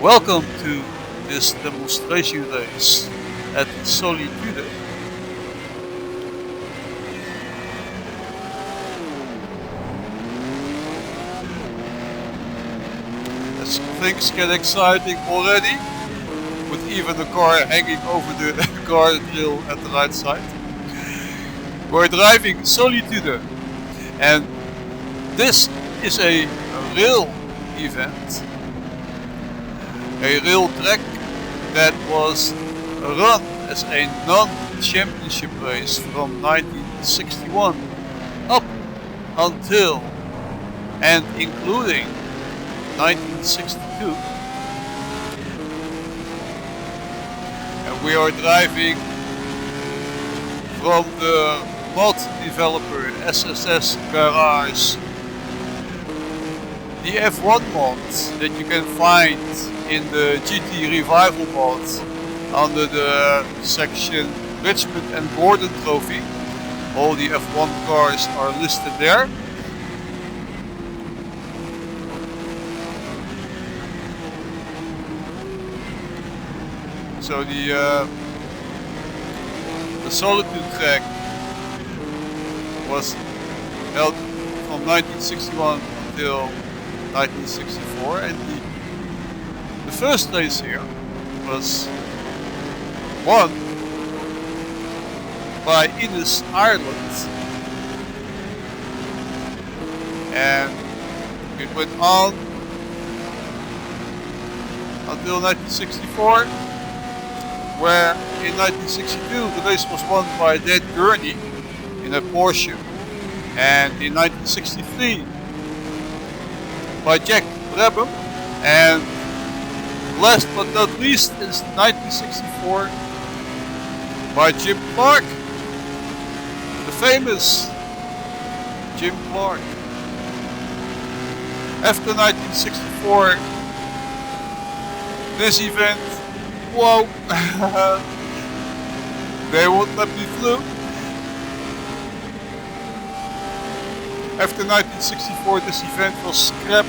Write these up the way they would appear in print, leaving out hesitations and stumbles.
Welcome to this demonstration race at Solitude. As things get exciting already, with even the car hanging over the guardrail at the right side. We're driving Solitude, and this is a rail event. A rail track that was run as a non-championship race from 1961 up until and including 1962. And we are driving from the mod developer SSS Garage the F1 mod that you can find in the GT Revival mod under the section Richmond and Gordon Trophy. All the F1 cars are listed there. So the Solitude track was held from 1961 until 1964, and the first race here was won by Innes, Ireland, and it went on until 1964, where in 1962 the race was won by Dan Gurney in a Porsche, and in 1963 by Jack Brabham, and last but not least in 1964 by Jim Clark, the famous Jim Clark. After 1964, this event, whoa, they won't let me through. After 1964, this event was scrapped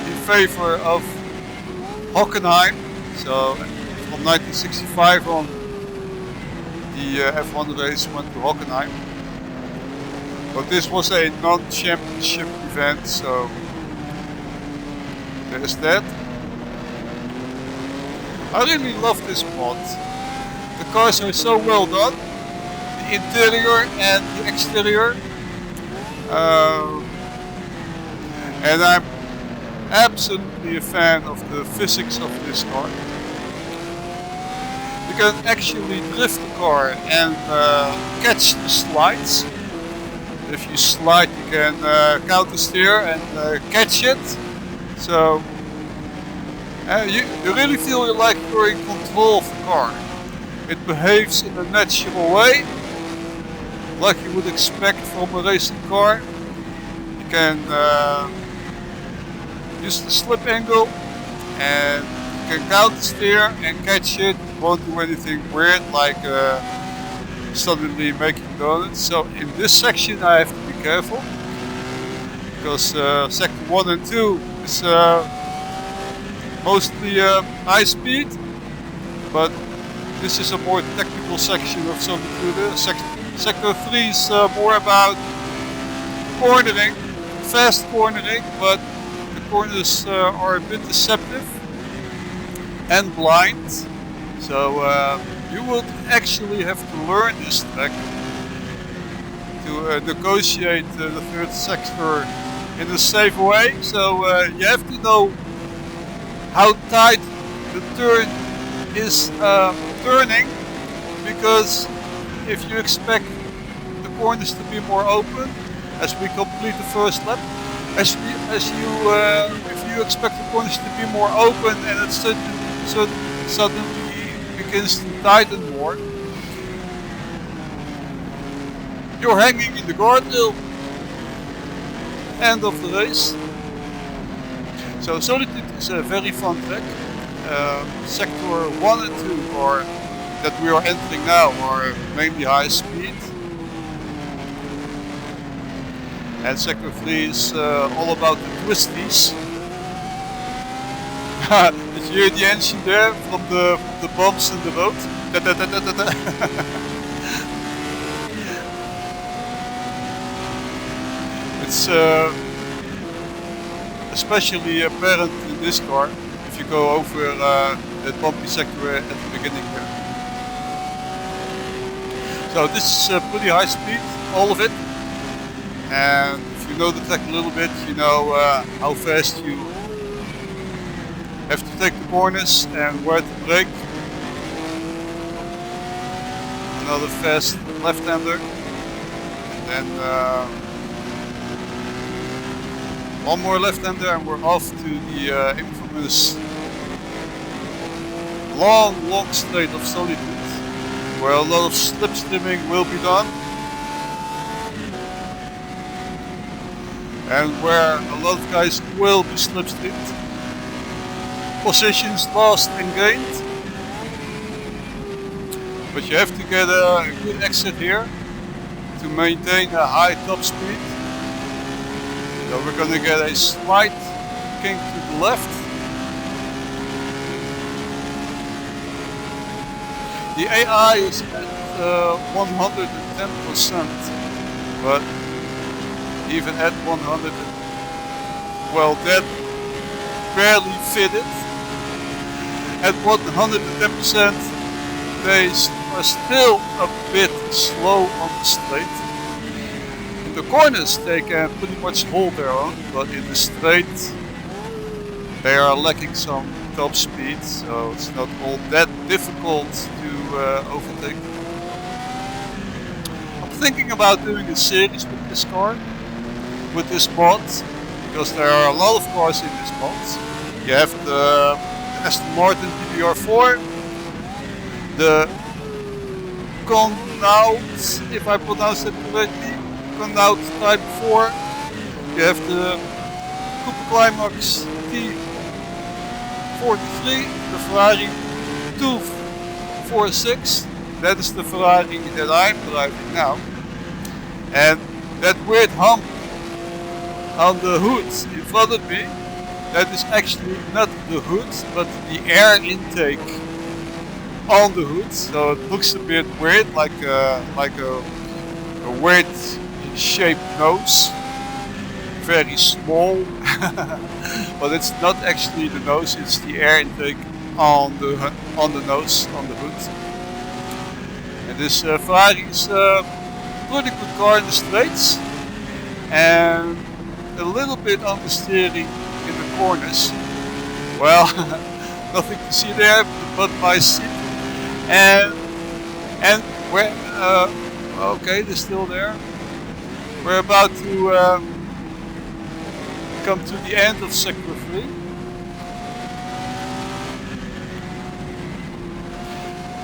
in favor of Hockenheim. So from 1965 on, the F1 race went to Hockenheim. But this was a non-championship event, so there's that. I really love this mod. The cars are so well done, the interior and the exterior. And I'm absolutely a fan of the physics of this car. You can actually drift the car and catch the slides. If you slide, you can counter steer and catch it. So you really feel like you're in control of the car. It behaves in a natural way, like you would expect from a racing car. You can use the slip angle and you can counter steer and catch it. It won't do anything weird like suddenly making donuts. So in this section I have to be careful, because sector 1 and 2 is mostly high speed, but this is a more technical section of Solitude. Sector 3 is more about cornering, fast cornering, but the corners are a bit deceptive and blind. So you would actually have to learn this track to negotiate the third sector in a safe way. So you have to know how tight the turn is turning, because if you expect the corners to be more open as we complete the first lap, if you expect the corners to be more open and it suddenly begins to tighten more, you're hanging in the guardrail. End of the race. So Solitude is a very fun track. Sector 1 and 2 are that we are entering now are mainly high speed, and sector 3 is all about the twisties. Did you hear the engine there from the bumps in the road? Da, da, da, da, da, da. It's especially apparent in this car if you go over that bumpy sector at the beginning there. So this is pretty high speed, all of it. And if you know the track a little bit, you know how fast you have to take the corners and where to brake. Another fast left-hander, and then one more left-hander, and we're off to the infamous long straight of Solitude, where a lot of slipstreaming will be done, and where a lot of guys will be slipstreamed. Positions lost and gained, but you have to get a good exit here to maintain a high top speed. So we're gonna get a slight kink to the left. The AI is at 110%, but even at 100, well, that barely fitted. At 110%, they are still a bit slow on the straight. In the corners they can pretty much hold their own, but in the straight they are lacking some top speed, so it's not all that difficult to overtake. I'm thinking about doing a series with this car, with this mod, because there are a lot of cars in this mod. You have the Aston Martin DBR4, the Connaught, if I pronounce it correctly, Connaught Type 4. You have the Cooper Climax T43, the Ferrari 246. That is the Ferrari that I'm driving now. And that weird hump on the hood in front of me, that is actually not the hood, but the air intake on the hood. So it looks a bit weird, like a weird shaped nose, very small. But it's not actually the nose; it's the air intake on the nose, on the hood. And this Ferrari is a pretty good car in the straights, and a little bit on the steering in the corners. Well, nothing to see there but my seat. And where? Okay, they're still there. We're about to come to the end of sector 3.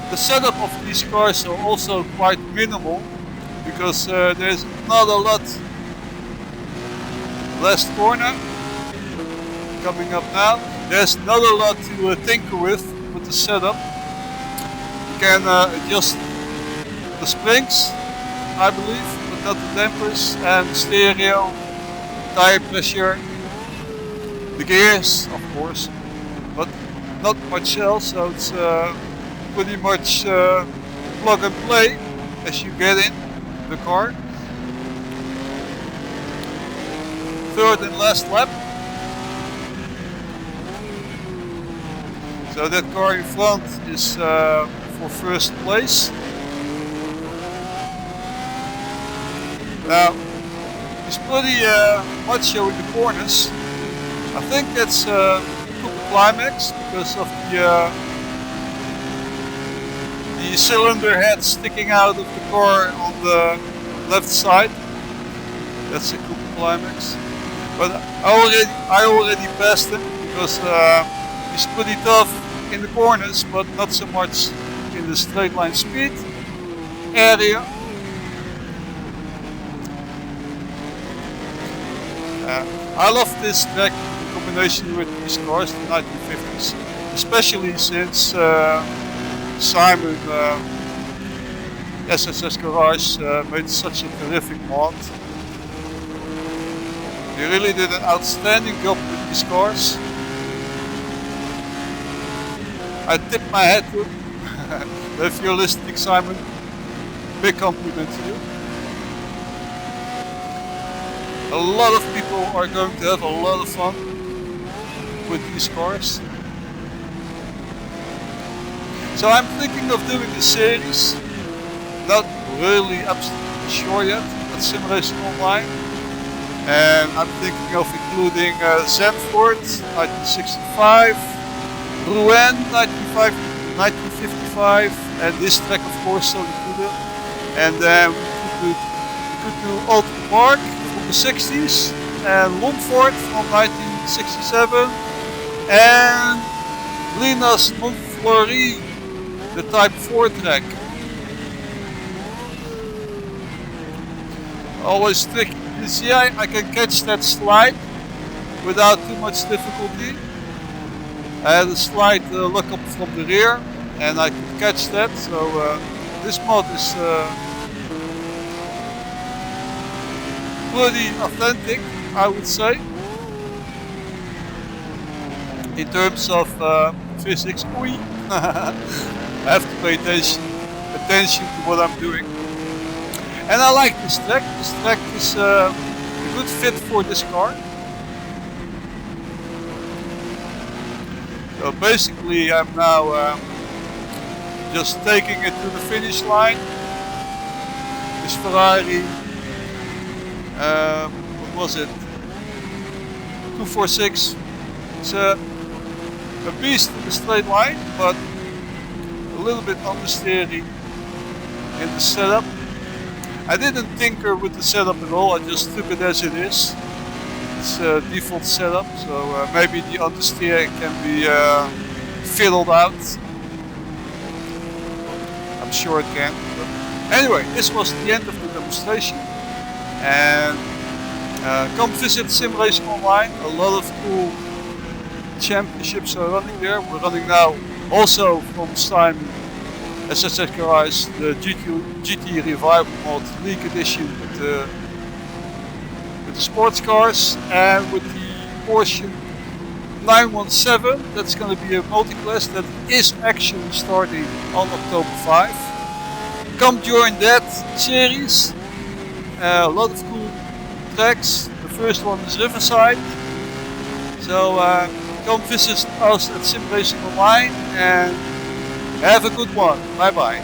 The setup of these cars are also quite minimal, because there's not a lot. Last corner coming up now. There's not a lot to tinker with the setup. You can adjust the springs, I believe, but not the dampers, and the stereo, tire pressure, the gears, of course, but not much else. So it's pretty much plug and play as you get in the car. Third and last lap. So that car in front is for first place. Now he's pretty macho in the corners. I think that's Cooper Climax because of the cylinder head sticking out of the car on the left side. That's a Cooper Climax. But I already passed him because he's pretty tough in the corners, but not so much in the straight line speed area. I love this track in combination with these cars, the 1950s, especially since Simon SSS Garage made such a terrific mod. He really did an outstanding job with these cars. I tip my hat to. If you're listening, Simon, big compliment to you. A lot of people are going to have a lot of fun with these cars. So I'm thinking of doing a series, not really absolutely sure yet, at Simulation Online. And I'm thinking of including Zandvoort 1965, Rouen 1955, and this track of course Solitude. And then we could do Alton Park from the 60s, and Longford from 1967, and Linas Montfleury, the Type 4 track. Always tricky. You see, I can catch that slide without too much difficulty. I had a slight look up from the rear and I could catch that. So this mod is pretty authentic, I would say, in terms of physics. I have to pay attention to what I'm doing. And I like this track. This track is a good fit for this car. So basically I'm now just taking it to the finish line. This Ferrari, what was it? 246. It's a beast in the straight line, but a little bit understeery in the setup. I didn't tinker with the setup at all, I just took it as it is. It's a default setup, so maybe the understeer can be fiddled out. I'm sure it can. But anyway, this was the end of the demonstration. And come visit Simulation Online. A lot of cool championships are running there. We're running now also from Simon SSX Garage, the GT Revival Mod League Edition with the sports cars, and with the Porsche 917. That's going to be a multi-class that is actually starting on October 5. Come join that series. A lot of cool tracks. The first one is Riverside. So come visit us at Simulation Online and have a good one. Bye bye.